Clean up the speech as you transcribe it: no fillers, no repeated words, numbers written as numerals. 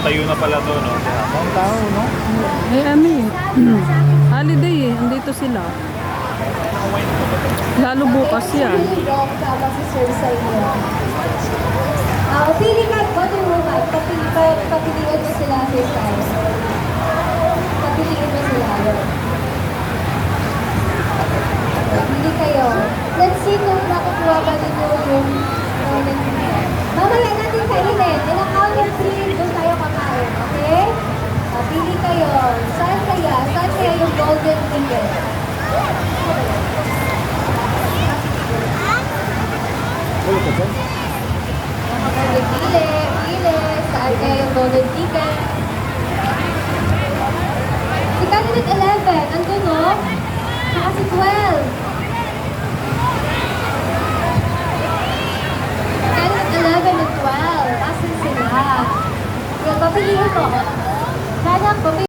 Nakatayo na pala to, no? Ang tao, no? Eh, ano eh. Holiday eh. Andito sila. Lalo bukas yan. Tama si Sir sa inyo. Pili ka, Wonder Woman. Papiliin mo sila this time. Papiliin mo sila. Pili kayo. Let's see kung nakukuha ba ninyo yung golden ticket. Mamaya natin kainin. In a count of 3, doon tayo kakain. Okay? Pili kayo. Saan kaya? Saan kaya yung golden ticket? Pili. Saan kaya yung golden ticket? Si candidate 11, nandun no? Saka si 12. Candidate 11 and 12. Asan sila? Yung papiliin mo. Sana, papiliin.